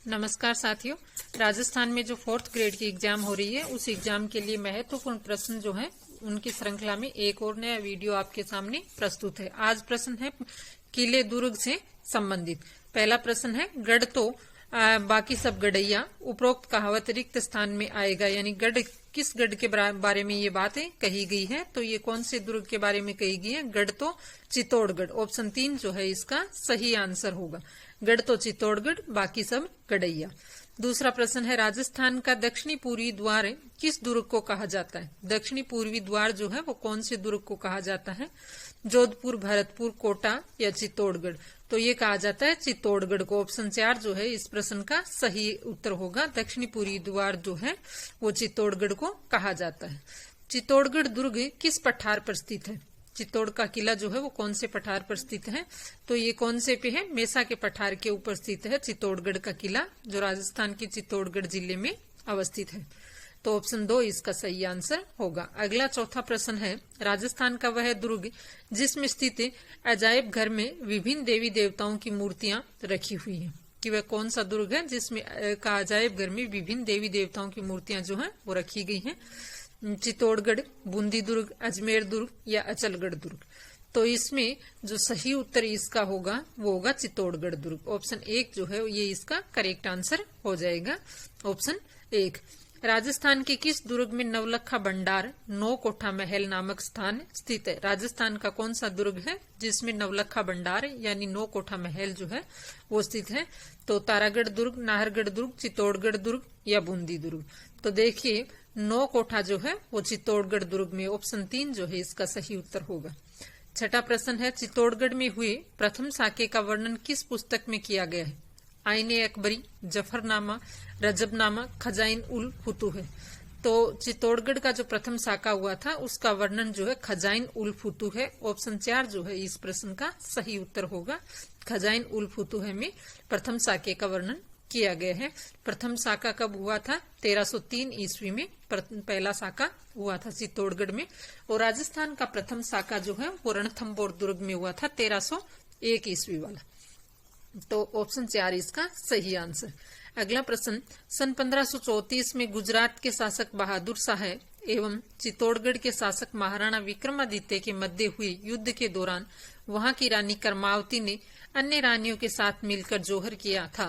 नमस्कार साथियों, राजस्थान में जो 4th ग्रेड की एग्जाम हो रही है उस एग्जाम के लिए महत्वपूर्ण प्रश्न जो है उनकी श्रृंखला में एक और नया वीडियो आपके सामने प्रस्तुत है। आज प्रश्न है किले दुर्ग से संबंधित। पहला प्रश्न है गढ़ तो बाकी सब गढ़ैया उपरोक्त कहावत रिक्त स्थान में आएगा, यानी गढ़ किस गढ़ के बारे में ये बातें कही गई है, तो ये कौन से दुर्ग के बारे में कही गई है? गढ़ तो चित्तौड़गढ़। ऑप्शन 3 जो है इसका सही आंसर होगा। गढ़ तो चित्तौड़गढ़, बाकी सब गढ़ैया। दूसरा प्रश्न है राजस्थान का दक्षिणी पूर्वी द्वार किस दुर्ग को कहा जाता है? दक्षिणी पूर्वी द्वार जो है वो कौन से दुर्ग को कहा जाता है? जोधपुर, भरतपुर, कोटा या चित्तौड़गढ़? तो ये कहा जाता है चित्तौड़गढ़ को। ऑप्शन 4 जो है इस प्रश्न का सही उत्तर होगा। दक्षिणी पूर्वी द्वार जो है वो चित्तौड़गढ़ को कहा जाता है। चित्तौड़गढ़ दुर्ग किस पठार पर स्थित है? चित्तौड़ का किला जो है वो कौन से पठार पर स्थित है? तो ये कौन से पे है? मेसा के पठार के ऊपर स्थित है चित्तौड़गढ़ का किला, जो राजस्थान के चित्तौड़गढ़ जिले में अवस्थित है। तो ऑप्शन 2 इसका सही आंसर होगा। अगला चौथा प्रश्न है राजस्थान का वह दुर्ग जिसमें स्थित अजायब घर में विभिन्न देवी देवताओं की मूर्तियां रखी हुई हैं, कि वह कौन सा दुर्ग है जिसमें का अजायब घर में विभिन्न देवी देवताओं की मूर्तियां जो है वो रखी गई हैं? चित्तौड़गढ़, बूंदी दुर्ग, अजमेर दुर्ग या अचलगढ़ दुर्ग? तो इसमें जो सही उत्तर इसका होगा वो होगा चित्तौड़गढ़ दुर्ग। ऑप्शन 1 जो है ये इसका करेक्ट आंसर हो जाएगा। ऑप्शन 1। राजस्थान के किस दुर्ग में नवलखा भंडार 9 कोठा महल नामक स्थान स्थित है? राजस्थान का कौन सा दुर्ग है जिसमें नवलखा भंडार यानी 9 कोठा महल जो है वो स्थित है? तो तारागढ़ दुर्ग, नाहरगढ़ दुर्ग, चित्तौड़गढ़ दुर्ग या बूंदी दुर्ग? तो देखिए 9 कोठा जो है वो चित्तौड़गढ़ दुर्ग में। ऑप्शन 3 जो है इसका सही उत्तर होगा। छठा प्रश्न है चित्तौड़गढ़ में हुए प्रथम साके का वर्णन किस पुस्तक में किया गया है? आईने अकबरी, जफरनामा, रजबनामा, खजाइन उल फुतूह है। तो चित्तौड़गढ़ का जो प्रथम साका हुआ था उसका वर्णन जो है खजाइन उल फुतूह है। ऑप्शन 4 जो है इस प्रश्न का सही उत्तर होगा। खजाइन उल फुतूह में प्रथम साके का वर्णन किया गया है। प्रथम साका कब हुआ था? 1303 ईस्वी में पहला साका हुआ था चित्तौड़गढ़ में। और राजस्थान का प्रथम साका जो है वो रणथंभौर दुर्ग में हुआ था 1301 ईस्वी वाला। तो ऑप्शन 4 इसका सही आंसर। अगला प्रश्न सन 1534 में गुजरात के शासक बहादुर शाह एवं चित्तौड़गढ़ के शासक महाराणा विक्रमादित्य के मध्य हुए युद्ध के दौरान वहां की रानी कर्मावती ने अन्य रानियों के साथ मिलकर जौहर किया था।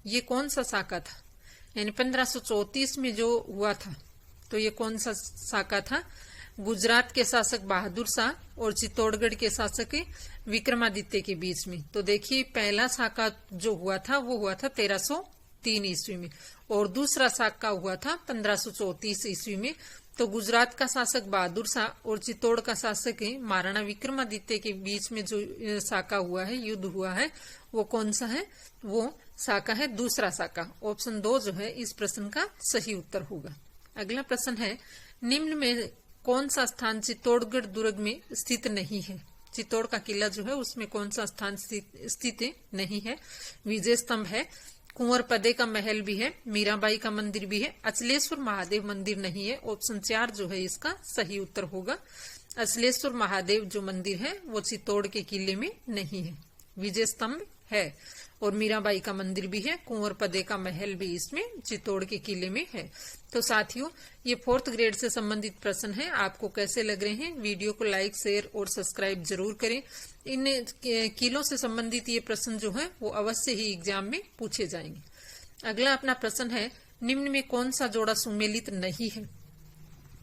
ये कौन सा साका था? यानी 1534 में जो हुआ था तो ये कौन सा साका था? गुजरात के शासक बहादुर शाह और चित्तौड़गढ़ के शासक विक्रमादित्य के बीच में। तो देखिए पहला साका जो हुआ था वो हुआ था 1303 ईस्वी में और दूसरा साका हुआ था 1534 ईस्वी में। तो गुजरात का शासक बहादुर शाह और चित्तौड़ का शासक महाराणा विक्रमादित्य के बीच में जो साका हुआ है, युद्ध हुआ है, वो कौन सा है? वो साका है दूसरा साका। ऑप्शन 2 जो है इस प्रश्न का सही उत्तर होगा। अगला प्रश्न है निम्न में कौन सा स्थान चित्तौड़गढ़ दुर्ग में स्थित नहीं है? चित्तौड़ का किला जो है उसमें कौन सा स्थान स्थित नहीं है? विजय स्तंभ है, कुंवर पदे का महल भी है, मीराबाई का मंदिर भी है, अचलेश्वर महादेव मंदिर नहीं है। ऑप्शन 4 जो है इसका सही उत्तर होगा। अचलेश्वर महादेव जो मंदिर है वो चित्तौड़ के किले में नहीं है। विजय स्तंभ है और मीराबाई का मंदिर भी है, कुंवर पदे का महल भी इसमें चित्तौड़ के किले में है। तो साथियों ये 4th ग्रेड से संबंधित प्रश्न है। आपको कैसे लग रहे हैं? वीडियो को लाइक, शेयर और सब्सक्राइब जरूर करें। इन किलों से संबंधित ये प्रश्न जो है वो अवश्य ही एग्जाम में पूछे जाएंगे। अगला अपना प्रश्न है निम्न में कौन सा जोड़ा सुमेलित नहीं है?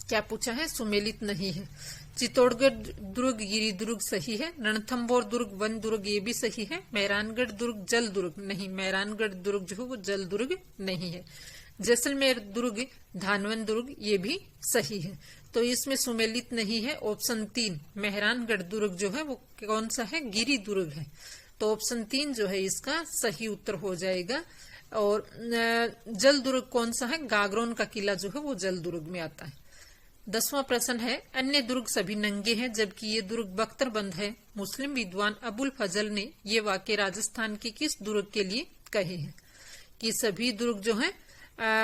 क्या पूछा है? सुमेलित नहीं है। चित्तौड़गढ़ दुर्ग गिरी दुर्ग सही है, रणथंभौर दुर्ग वन दुर्ग ये भी सही है, मेहरानगढ़ दुर्ग जल दुर्ग नहीं, मेहरानगढ़ दुर्ग जो है वो जल दुर्ग नहीं है, जैसलमेर दुर्ग धानवन दुर्ग ये भी सही है। तो इसमें सुमेलित नहीं है। ऑप्शन 3 मेहरानगढ़ दुर्ग जो है वो कौन सा है? गिरी दुर्ग है। तो ऑप्शन 3 जो है इसका सही उत्तर हो जाएगा। और जल दुर्ग कौन सा है? गागरोन का किला जो है वो जल दुर्ग में आता है। 10वां प्रश्न है अन्य दुर्ग सभी नंगे हैं जबकि ये दुर्ग बख्तरबंद है। मुस्लिम विद्वान अबुल फजल ने ये वाक्य राजस्थान के किस दुर्ग के लिए कहे हैं? कि सभी दुर्ग जो हैं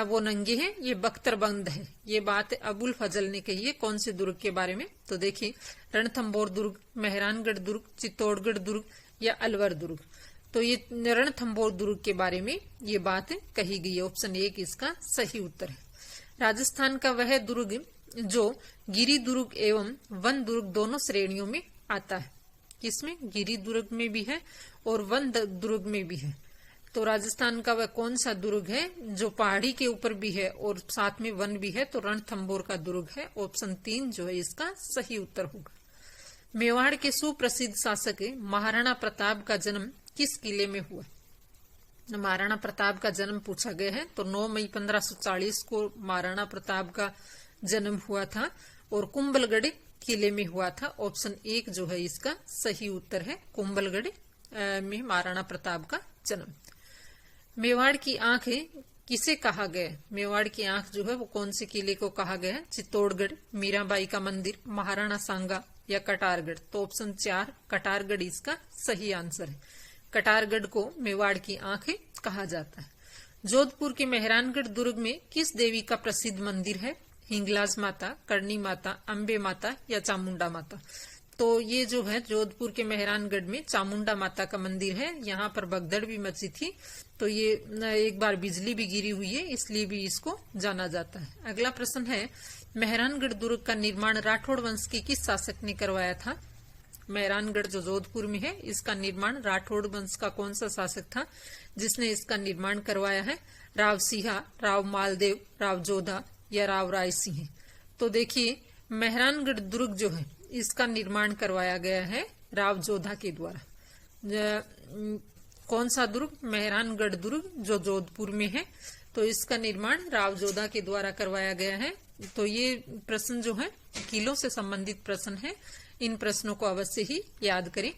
वो नंगे हैं, ये बख्तरबंद है। ये बात अबुल फजल ने कही है। कौन से दुर्ग के बारे में? तो देखिए रणथंभौर दुर्ग, मेहरानगढ़ दुर्ग, चित्तौड़गढ़ दुर्ग या अलवर दुर्ग? तो ये रणथंभौर दुर्ग के बारे में ये बात कही गई है। ऑप्शन 1 इसका सही उत्तर है। राजस्थान का वह दुर्ग जो गिरि दुर्ग एवं वन दुर्ग दोनों श्रेणियों में आता है। किसमें? गिरि दुर्ग में भी है और वन दुर्ग में भी है। तो राजस्थान का वह कौन सा दुर्ग है जो पहाड़ी के ऊपर भी है और साथ में वन भी है? तो रणथंभौर का दुर्ग है। ऑप्शन 3 जो है इसका सही उत्तर होगा। मेवाड़ के सुप्रसिद्ध शासक महाराणा प्रताप का जन्म किस किले में हुआ? महाराणा प्रताप का जन्म पूछा गया है। तो 9 मई 1540 को महाराणा प्रताप का जन्म हुआ था और कुंभलगढ़ किले में हुआ था। ऑप्शन 1 जो है इसका सही उत्तर है। कुंभलगढ़ में महाराणा प्रताप का जन्म। मेवाड़ की आंख किसे कहा गया? मेवाड़ की आंख जो है वो कौन से किले को कहा गया है? चित्तौड़गढ़, मीराबाई का मंदिर, महाराणा सांगा या कटारगढ़? तो ऑप्शन 4 कटारगढ़ इसका सही आंसर है। कटारगढ़ को मेवाड़ की आंख कहा जाता है। जोधपुर के मेहरानगढ़ दुर्ग में किस देवी का प्रसिद्ध मंदिर है? हिंगलाज माता, करणी माता, अम्बे माता या चामुंडा माता? तो ये जो है जोधपुर के मेहरानगढ़ में चामुंडा माता का मंदिर है। यहाँ पर भगदड़ भी मची थी, तो ये एक बार बिजली भी गिरी हुई है, इसलिए भी इसको जाना जाता है। अगला प्रश्न है, मेहरानगढ़ दुर्ग का निर्माण राठौड़ वंश के किस शासक ने करवाया था? मेहरानगढ़ जो जोधपुर में है, इसका निर्माण राठौड़ वंश का कौन सा शासक था जिसने इसका निर्माण करवाया है? राव सिंहा, राव मालदेव, राव जोधा या राव राय सिंह? तो देखिए, मेहरानगढ़ दुर्ग जो है इसका निर्माण करवाया गया है राव जोधा के द्वारा। कौन सा दुर्ग? मेहरानगढ़ दुर्ग जो जोधपुर में है, तो इसका निर्माण राव जोधा के द्वारा करवाया गया है। तो ये प्रश्न जो है किलों से संबंधित प्रश्न है, इन प्रश्नों को अवश्य ही याद करें।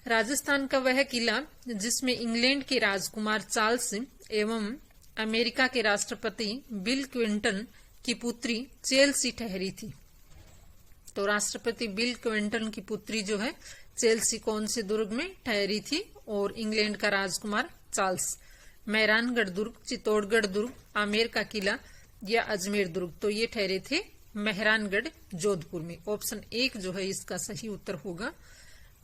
राजस्थान का वह किला जिसमें इंग्लैंड के राजकुमार चार्ल्स एवं अमेरिका के राष्ट्रपति बिल क्लिंटन की पुत्री चेल्सी ठहरी थी। तो राष्ट्रपति बिल क्लिंटन की पुत्री जो है चेल्सी कौन से दुर्ग में ठहरी थी? और इंग्लैंड का राजकुमार चार्ल्स। मेहरानगढ़ दुर्ग, चित्तौड़गढ़ दुर्ग, आमेर का किला या अजमेर दुर्ग? तो ये ठहरे थे मेहरानगढ़ जोधपुर में। ऑप्शन 1 जो है इसका सही उत्तर होगा।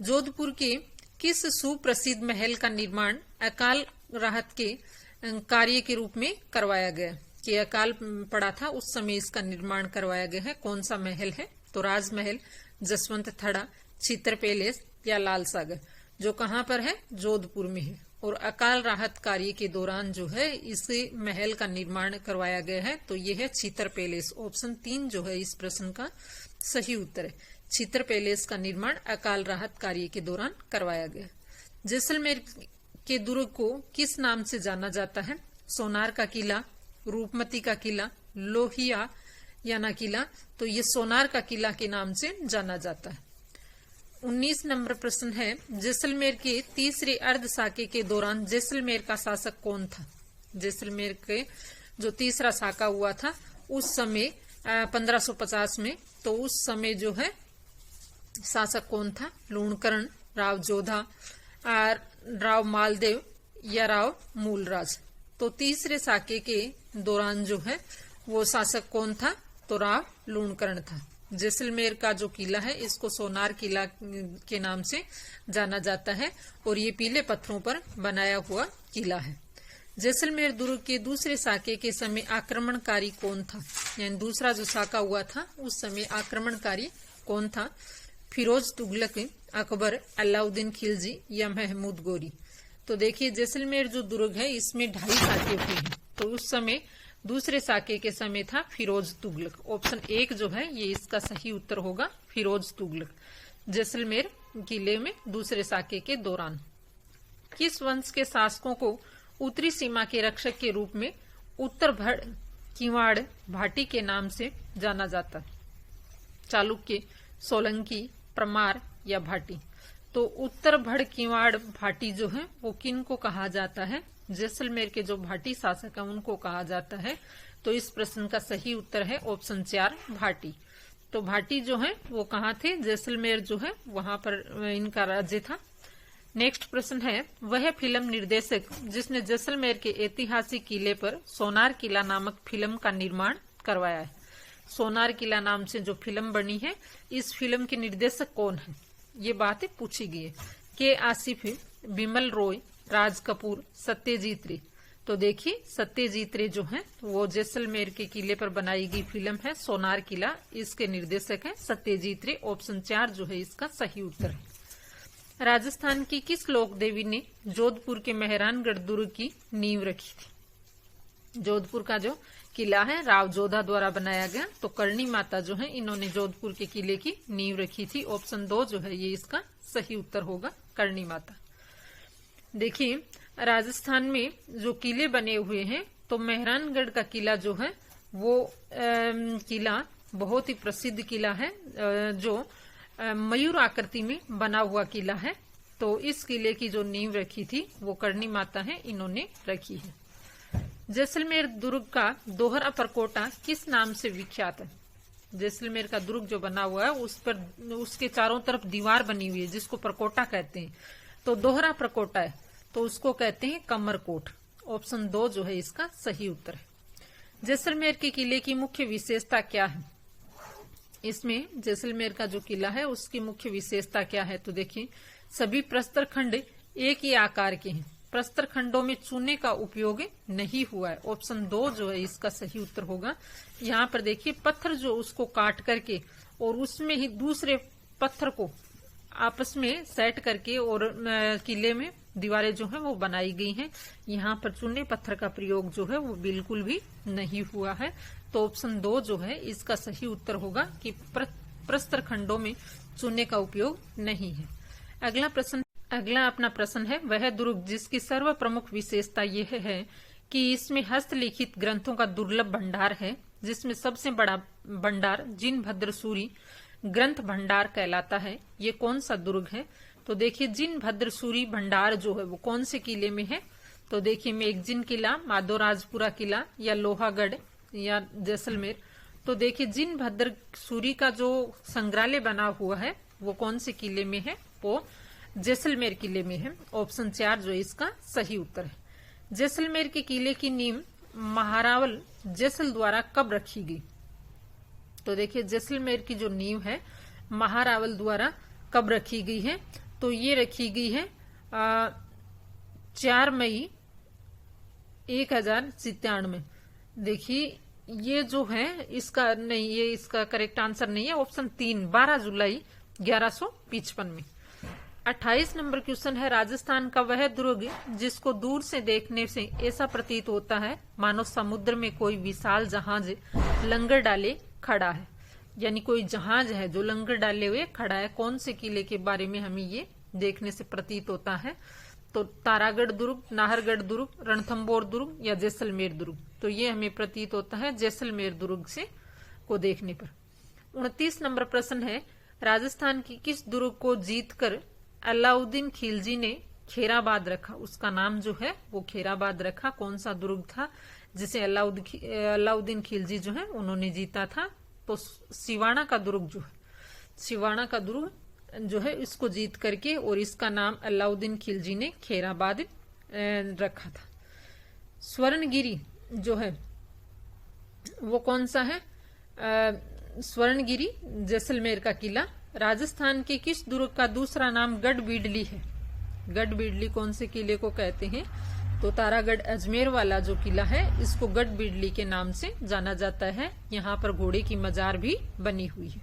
जोधपुर के किस सुप्रसिद्ध महल का निर्माण अकाल राहत के कार्य के रूप में करवाया गया? कि अकाल पड़ा था उस समय इसका निर्माण करवाया गया है। कौन सा महल है? तो राजमहल, जसवंत थड़ा, चित्र पैलेस या लाल सागर? जो कहाँ पर है? जोधपुर में है। और अकाल राहत कार्य के दौरान जो है इस महल का निर्माण करवाया गया है, तो ये है चित्र पैलेस। ऑप्शन 3 जो है इस प्रश्न का सही उत्तर है। चित्र पैलेस का निर्माण अकाल राहत कार्य के दौरान करवाया गया। जैसलमेर के दुर्ग को किस नाम से जाना जाता है? सोनार का किला, रूपमती का किला, लोहिया या ना किला? तो ये सोनार का किला के नाम से जाना जाता है। 19 नंबर प्रश्न है, जैसलमेर के तीसरे अर्ध साके के दौरान जैसलमेर का शासक कौन था? जैसलमेर के जो तीसरा साका हुआ था उस समय 1550 में, तो उस समय जो है शासक कौन था? लूणकरण, राव जोधा, राव मालदेव या राव मूलराज? तो तीसरे साके के दौरान जो है वो शासक कौन था? तो राव लूणकरण था। जैसलमेर का जो किला है इसको सोनार किला के नाम से जाना जाता है और ये पीले पत्थरों पर बनाया हुआ किला है। जैसलमेर दुर्ग के दूसरे साके के समय आक्रमणकारी कौन था? यानी दूसरा जो साका हुआ था उस समय आक्रमणकारी कौन था? फिरोज तुगलक, अकबर, अलाउद्दीन खिलजी या महमूद गोरी? तो देखिए, जैसलमेर जो दुर्ग है इसमें 2.5 साके हुए हैं, तो उस समय दूसरे साके के समय था फिरोज तुगलक। ऑप्शन 1 जो है ये इसका सही उत्तर होगा, फिरोज तुगलक। जैसलमेर किले में दूसरे साके के दौरान किस वंश के शासकों को उत्तरी सीमा के रक्षक के रूप में उत्तर भड़ किवाड़ भाटी के नाम से जाना जाता? चालुक्य, सोलंकी, परमार या भाटी? तो उत्तर भड़ किवाड़ भाटी जो है वो किन को कहा जाता है? जैसलमेर के जो भाटी शासक है उनको कहा जाता है। तो इस प्रश्न का सही उत्तर है ऑप्शन 4 भाटी। तो भाटी जो है वो कहाँ थे? जैसलमेर जो है वहां पर इनका राज्य था। नेक्स्ट प्रश्न है, वह फिल्म निर्देशक जिसने जैसलमेर के ऐतिहासिक किले पर सोनार किला नामक फिल्म का निर्माण करवाया है? सोनार किला नाम से जो फिल्म बनी है, इस फिल्म के निर्देशक कौन है? ये बात पूछी गई है। के आसिफ, बिमल रॉय, राज कपूर, सत्यजीत रे। तो देखिए सत्यजीत रे जो है वो जैसलमेर के किले पर बनाई गई फिल्म है सोनार किला, इसके निर्देशक है सत्यजीत रे। ऑप्शन 4 जो है इसका सही उत्तर है। राजस्थान की किस लोक देवी ने जोधपुर के मेहरानगढ़ दुर्ग की नींव रखी थी? जोधपुर का जो किला है राव जोधा द्वारा बनाया गया, तो करणी माता जो है इन्होंने जोधपुर के किले की नींव रखी थी। ऑप्शन 2 जो है ये इसका सही उत्तर होगा, करणी माता। देखिए राजस्थान में जो किले बने हुए हैं, तो मेहरानगढ़ का किला जो है वो किला बहुत ही प्रसिद्ध किला है, जो मयूर आकृति में बना हुआ किला है। तो इस किले की जो नींव रखी थी वो करणी माता है, इन्होंने रखी है। जैसलमेर दुर्ग का दोहरा परकोटा किस नाम से विख्यात है? जैसलमेर का दुर्ग जो बना हुआ है उस पर उसके चारों तरफ दीवार बनी हुई है जिसको परकोटा कहते हैं, तो दोहरा परकोटा है तो उसको कहते हैं कमरकोट। ऑप्शन 2 जो है इसका सही उत्तर है। जैसलमेर के किले की मुख्य विशेषता क्या है? इसमें जैसलमेर का जो किला है उसकी मुख्य विशेषता क्या है? तो देखिए सभी प्रस्तर खंड एक ही आकार के हैं, प्रस्तर खंडों में चूने का उपयोग नहीं हुआ है। ऑप्शन 2 जो है इसका सही उत्तर होगा। यहाँ पर देखिए पत्थर जो उसको काट करके और उसमें ही दूसरे पत्थर को आपस में सेट करके और किले में दीवारें जो है वो बनाई गई हैं। यहाँ पर चूने पत्थर का प्रयोग जो है वो बिल्कुल भी नहीं हुआ है। तो ऑप्शन 2 जो है इसका सही उत्तर होगा कि प्रस्तर खंडों में चूने का उपयोग नहीं है। अगला अपना प्रश्न है, वह दुर्ग जिसकी सर्व प्रमुख विशेषता यह है कि इसमें हस्तलिखित ग्रंथों का दुर्लभ भंडार है, जिसमें सबसे बड़ा भंडार जिनभद्र सूरी ग्रंथ भंडार कहलाता है। ये कौन सा दुर्ग है? तो देखिए जिनभद्र सूरी भंडार जो है वो कौन से किले में है? तो देखिए मेगजिन किला, माधोराजपुरा किला या लोहागढ़ या जैसलमेर। तो देखिए जिनभद्र सूरी का जो संग्रहालय बना हुआ है वो कौन से किले में है? वो जैसलमेर किले में है। ऑप्शन 4 जो इसका सही उत्तर है। जैसलमेर के किले की नींव महारावल जैसल द्वारा कब रखी गई? तो देखिए जैसलमेर की जो नींव है महारावल द्वारा कब रखी गई है? तो ये रखी गई है 4 मई 1097 में। देखिए ये जो है इसका नहीं, ये इसका करेक्ट आंसर नहीं है। ऑप्शन 3 12 जुलाई 1155 में। 28 नंबर क्वेश्चन है, राजस्थान का वह दुर्ग जिसको दूर से देखने से ऐसा प्रतीत होता है मानो समुद्र में कोई विशाल जहाज लंगर डाले खड़ा है। यानी कोई जहाज है जो लंगर डाले हुए खड़ा है। कौन से किले के बारे में हमें ये देखने से प्रतीत होता है? तो तारागढ़ दुर्ग, नाहरगढ़ दुर्ग, रणथंबोर दुर्ग या जैसलमेर दुर्ग। तो ये हमें प्रतीत होता है जैसलमेर दुर्ग से को देखने पर। 29 नंबर प्रश्न है, राजस्थान की किस दुर्ग को जीतकर अलाउद्दीन खिलजी ने खेराबाद रखा? उसका नाम जो है वो खेराबाद रखा। कौन सा दुर्ग था जिसे अलाउद्दीन खिलजी जो है उन्होंने जीता था? तो सिवाना का दुर्ग जो है, सिवाना का दुर्ग जो है इसको जीत करके और इसका नाम अलाउद्दीन खिलजी ने खेराबाद रखा था। स्वर्णगिरी जो है वो कौन सा है? स्वर्णगिरी जैसलमेर का किला। राजस्थान के किस दुर्ग का दूसरा नाम गढ़बीडली है? गढ़बीडली कौन से किले को कहते हैं? तो तारागढ़ अजमेर वाला जो किला है इसको गढ़बीडली के नाम से जाना जाता है। यहाँ पर घोड़े की मजार भी बनी हुई है।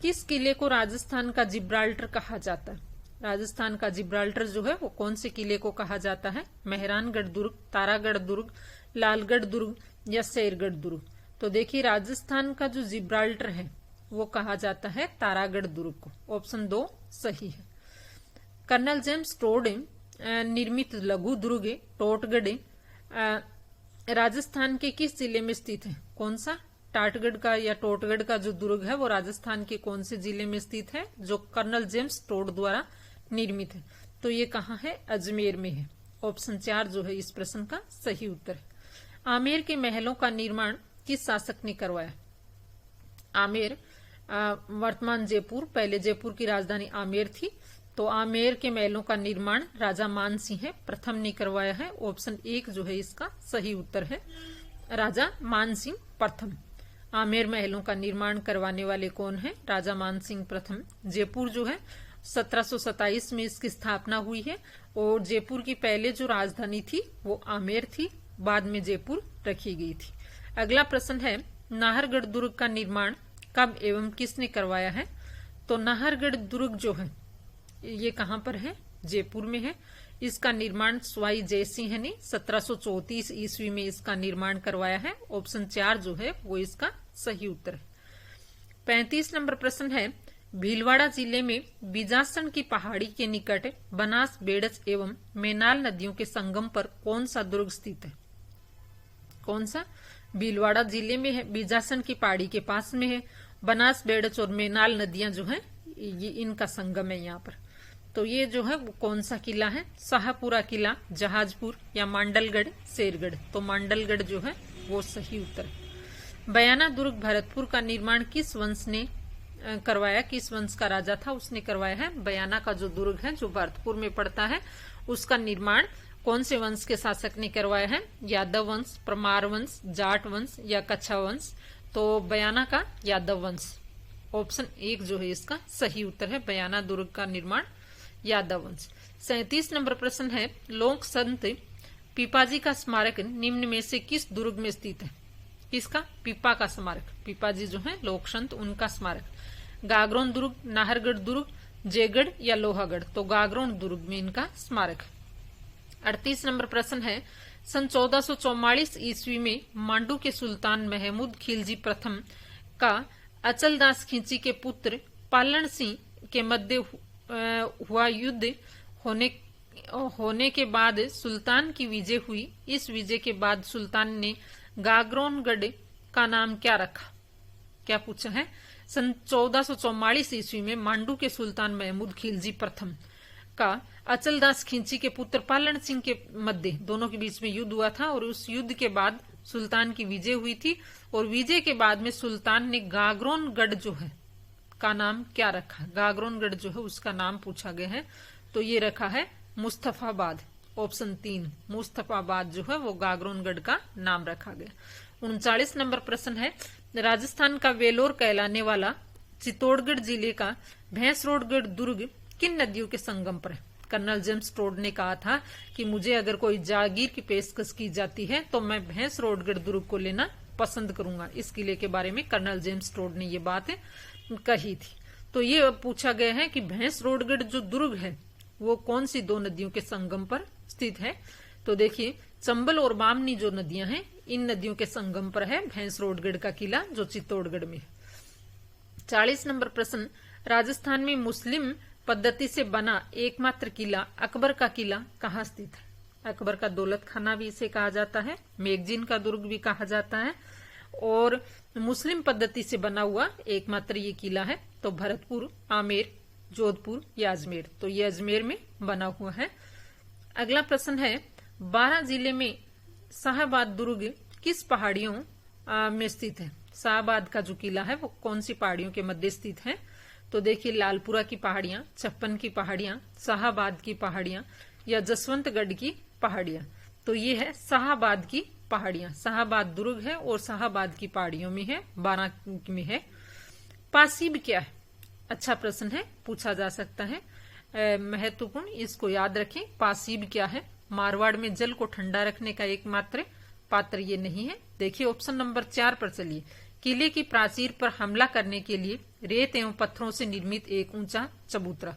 किस किले को राजस्थान का जिब्राल्टर कहा जाता है? राजस्थान का जिब्राल्टर जो है वो कौन से किले को कहा जाता है? मेहरानगढ़ दुर्ग, तारागढ़ दुर्ग, लालगढ़ दुर्ग या शेरगढ़ दुर्ग। तो देखिए राजस्थान का जो जिब्राल्टर है वो कहा जाता है तारागढ़ दुर्ग को। ऑप्शन 2 सही है। कर्नल जेम्स टोड निर्मित लघु दुर्ग टोटगढ़ राजस्थान के किस जिले में स्थित है? कौन सा? टाटगढ़ का या टोटगढ़ का जो दुर्ग है वो राजस्थान के कौन से जिले में स्थित है जो कर्नल जेम्स टोड द्वारा निर्मित है? तो ये कहाँ है? अजमेर में है। ऑप्शन 4 जो है इस प्रश्न का सही उत्तर है। आमेर के महलों का निर्माण किस शासक ने करवाया? आमेर वर्तमान जयपुर, पहले जयपुर की राजधानी आमेर थी। तो आमेर के महलों का निर्माण राजा मानसिंह प्रथम ने करवाया है। ऑप्शन 1 जो है इसका सही उत्तर है, राजा मानसिंह प्रथम। आमेर महलों का निर्माण करवाने वाले कौन है? राजा मानसिंह प्रथम। जयपुर जो है 1727 में इसकी स्थापना हुई है और जयपुर की पहले जो राजधानी थी वो आमेर थी, बाद में जयपुर रखी गई थी। अगला प्रश्न है नाहरगढ़ दुर्ग का निर्माण कब एवं किसने करवाया है? तो नाहरगढ़ दुर्ग जो है ये कहाँ पर है? जयपुर में है। इसका निर्माण स्वाई जय सिंह ने 1734 ईस्वी में इसका निर्माण करवाया है। ऑप्शन 4 जो है वो इसका सही उत्तर है। 35 नंबर प्रश्न है भीलवाड़ा जिले में बीजासन की पहाड़ी के निकट बनास, बेड़च एवं मेनाल नदियों के संगम पर कौन सा दुर्ग स्थित है? कौन सा? भीलवाड़ा जिले में है, बीजासन की पहाड़ी के पास में है। बनास, बेड़च और मेनाल नदियां जो है ये इनका संगम है यहाँ पर। तो ये जो है वो कौन सा किला है? शाहपुरा किला, जहाजपुर या मांडलगढ़, शेरगढ़। तो मांडलगढ़ जो है वो सही उत्तर है। बयाना दुर्ग भरतपुर का निर्माण किस वंश ने करवाया? किस वंश का राजा था उसने करवाया है? बयाना का जो दुर्ग है जो भरतपुर में पड़ता है उसका निर्माण कौन से वंश के शासक ने करवाया है? यादव वंश, परमार वंश, जाट वंश या कच्छा वंश। तो बयाना का यादव वंश। ऑप्शन 1 जो है इसका सही उत्तर है। बयाना दुर्ग का निर्माण यादव वंश। 37 नंबर प्रश्न है लोक संत पीपाजी का स्मारक निम्न में से किस दुर्ग में स्थित है? किसका? पीपा का स्मारक। पीपाजी जो है लोक संत उनका स्मारक। गागरोन दुर्ग, नाहरगढ़ दुर्ग, जयगढ़ या लोहागढ़। तो गागरोन दुर्ग में इनका स्मारक। 38 नंबर प्रश्न है सन 1444 ईस्वी में मांडू के सुल्तान महमूद खिलजी प्रथम का अचलदास खिंची के पुत्र पालन सिंह के मध्य हुआ युद्ध होने के बाद सुल्तान की विजय हुई। इस विजय के बाद सुल्तान ने गागरोनगढ़ का नाम क्या रखा? क्या पूछा है? सन 1444 ईस्वी में मांडू के सुल्तान महमूद खिलजी प्रथम का अचलदास खिंची के पुत्र पालन सिंह के मध्य दोनों के बीच में युद्ध हुआ था और उस युद्ध के बाद सुल्तान की विजय हुई थी और विजय के बाद में सुल्तान ने गागरोनगढ़ जो है का नाम क्या रखा? गागरोनगढ़ जो है उसका नाम पूछा गया है। तो ये रखा है मुस्तफाबाद। ऑप्शन 3 मुस्तफाबाद जो है वो गागरोनगढ़ का नाम रखा गया। 39 नंबर प्रश्न है राजस्थान का वेलोर कहलाने वाला चित्तौड़गढ़ जिले का भैंसरोडगढ़ दुर्ग किन नदियों के संगम पर है? कर्नल जेम्स टोड ने कहा था कि मुझे अगर कोई जागीर की पेशकश की जाती है तो मैं भैंसरोडगढ़ दुर्ग को लेना पसंद करूंगा। इस किले के बारे में कर्नल जेम्स टोड ने ये बात कही थी। तो ये पूछा गया है कि भैंसरोडगढ़ जो दुर्ग है वो कौन सी 2 नदियों के संगम पर स्थित है? तो देखिए चंबल और बामनी जो नदियां हैं इन नदियों के संगम पर है भैंसरोडगढ़ का किला जो चित्तौड़गढ़ में है। 40 नंबर प्रश्न राजस्थान में मुस्लिम पद्धति से बना एकमात्र किला अकबर का किला कहाँ स्थित है? अकबर का दौलत खाना भी इसे कहा जाता है, मैगजीन का दुर्ग भी कहा जाता है और मुस्लिम पद्धति से बना हुआ एकमात्र ये किला है। तो भरतपुर, आमेर, जोधपुर या अजमेर। तो ये अजमेर में बना हुआ है। अगला प्रश्न है 12 जिले में शाहबाद दुर्ग किस पहाड़ियों में स्थित है? शाहबाद का जो किला है वो कौन सी पहाड़ियों के मध्य स्थित है? तो देखिए लालपुरा की पहाड़ियां, छप्पन की पहाड़ियां, शाहबाद की पहाड़ियां या जसवंतगढ़ की पहाड़ियां। तो ये है शाहबाद की पहाड़ियां। शाहबाद दुर्ग है और शाहबाद की पहाड़ियों में है, 12 में है। पासीब क्या है? अच्छा प्रश्न है, पूछा जा सकता है, महत्वपूर्ण, इसको याद रखें। पासीब क्या है? मारवाड़ में जल को ठंडा रखने का एकमात्र पात्र ये नहीं है। देखिए ऑप्शन नंबर 4 पर चलिए। किले की प्राचीर पर हमला करने के लिए रेत एवं पत्थरों से निर्मित एक ऊंचा चबूतरा।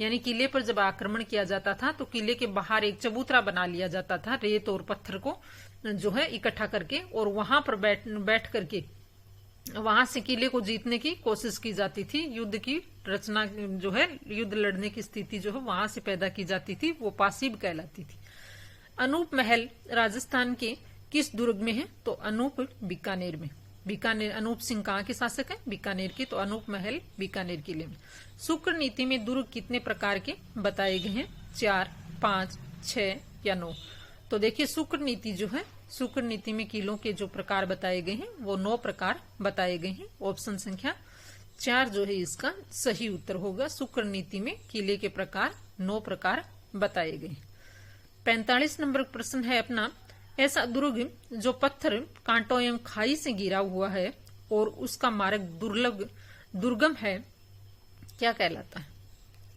यानी किले पर जब आक्रमण किया जाता था तो किले के बाहर एक चबूतरा बना लिया जाता था, रेत और पत्थर को जो है इकट्ठा करके, और वहां पर बैठ करके वहां से किले को जीतने की कोशिश की जाती थी। युद्ध की रचना जो है, युद्ध लड़ने की स्थिति जो है वहां से पैदा की जाती थी, वो पासीब कहलाती थी। अनूप महल राजस्थान के किस दुर्ग में है? तो अनूप बीकानेर में। बीकानेर, अनूप सिंह कहाँ के शासक है? बीकानेर के। तो अनूप महल बीकानेर किले में। शुक्र नीति में दुर्ग कितने प्रकार के बताए गए हैं? 4, 5, 6 या 9। तो देखिए शुक्र नीति जो है, शुक्र नीति में किलों के जो प्रकार बताए गए हैं वो 9 प्रकार बताए गए हैं। ऑप्शन संख्या 4 जो है इसका सही उत्तर होगा। शुक्र नीति में किले के प्रकार 9 प्रकार बताए गए। 45 नंबर प्रश्न है अपना, ऐसा दुर्ग जो पत्थर, कांटों एवं खाई से घिरा हुआ है और उसका मार्ग दुर्गम है, क्या कहलाता है?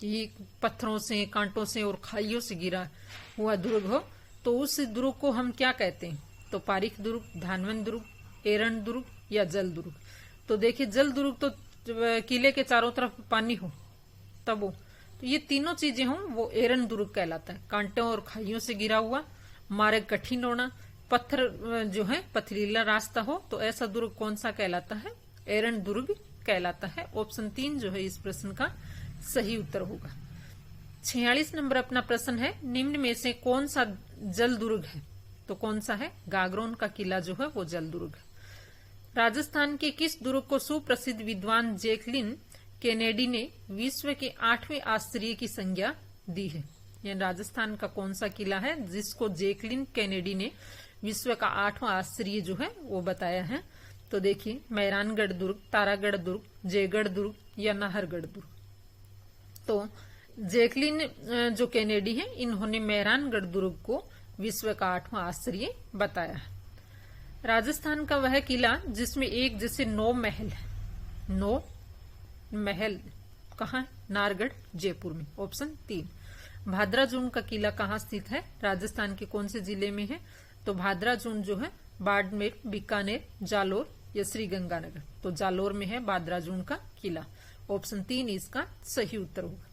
कि पत्थरों से, कांटों से और खाइयों से गिरा हुआ दुर्ग हो, तो उस दुर्ग को हम क्या कहते हैं? तो पारीख दुर्ग, धानवन दुर्ग, एरण दुर्ग या जल दुर्ग। तो देखिए, जल दुर्ग तो किले के चारों तरफ पानी हो तब हो, तो ये तीनों चीजें हों वो एरण दुर्ग कहलाता है। कांटों और खाइयों से गिरा हुआ, मार्ग कठिन होना, पत्थर जो है पथरीला रास्ता हो, तो ऐसा दुर्ग कौन सा कहलाता है? एरण दुर्ग कहलाता है। ऑप्शन 3 जो है इस प्रश्न का सही उत्तर होगा। 46 नंबर अपना प्रश्न है, निम्न में से कौन सा जल दुर्ग है? तो कौन सा है? गागरोन का किला जो है वो जल दुर्ग है। राजस्थान के किस दुर्ग को सुप्रसिद्ध विद्वान जैकलिन केनेडी ने विश्व के 8वें आश्चर्य की संज्ञा दी है? यह राजस्थान का कौन सा किला है जिसको जैकलिन केनेडी ने विश्व का 8वां आश्चर्य जो है वो बताया है? तो देखिए, मेहरानगढ़ दुर्ग, तारागढ़ दुर्ग, जयगढ़ दुर्ग या नाहरगढ़ दुर्ग। तो जैकलिन जो केनेडी है, इन्होंने मेहरानगढ़ दुर्ग को विश्व का 8वां आश्चर्य बताया है। राजस्थान का वह किला जिसमें एक जैसे 9 महल है, 9 महल कहाँ? नाहरगढ़, जयपुर में। ऑप्शन 3। भाद्राजून का किला कहाँ स्थित है? राजस्थान के कौन से जिले में है? तो भाद्राजून जो है बाड़मेर, बीकानेर, जालोर या श्रीगंगानगर। तो जालोर में है भाद्राजून का किला। ऑप्शन 3 इसका सही उत्तर होगा।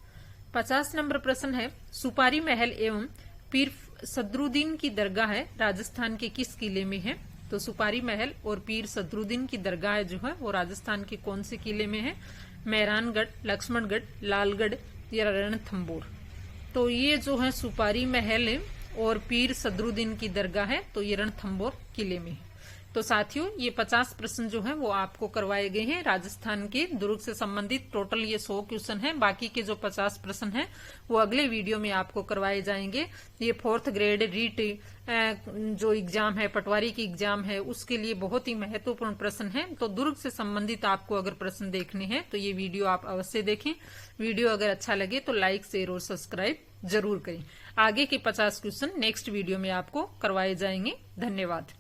50 नंबर प्रश्न है, सुपारी महल एवं पीर सदरुद्दीन की दरगाह है राजस्थान के किस किले में है? तो सुपारी महल और पीर सदरुद्दीन की दरगाह जो है वो राजस्थान के कौन से किले में है? मेहरानगढ़, लक्ष्मणगढ़, लालगढ़ या रणथंभौर। तो ये जो है सुपारी महल और पीर सदरुद्दीन की दरगाह है, तो ये रणथंभौर किले में है। तो साथियों, ये 50 प्रश्न जो है वो आपको करवाए गए हैं राजस्थान के दुर्ग से संबंधित। टोटल ये 100 क्वेश्चन हैं। बाकी के जो 50 प्रश्न हैं वो अगले वीडियो में आपको करवाए जाएंगे। ये 4th ग्रेड रीट जो एग्जाम है, पटवारी की एग्जाम है, उसके लिए बहुत ही महत्वपूर्ण प्रश्न है। तो दुर्ग से संबंधित आपको अगर प्रश्न देखने हैं तो ये वीडियो आप अवश्य देखें। वीडियो अगर अच्छा लगे तो लाइक, शेयर और सब्सक्राइब जरूर करें। आगे के 50 क्वेश्चन नेक्स्ट वीडियो में आपको करवाए जाएंगे। धन्यवाद।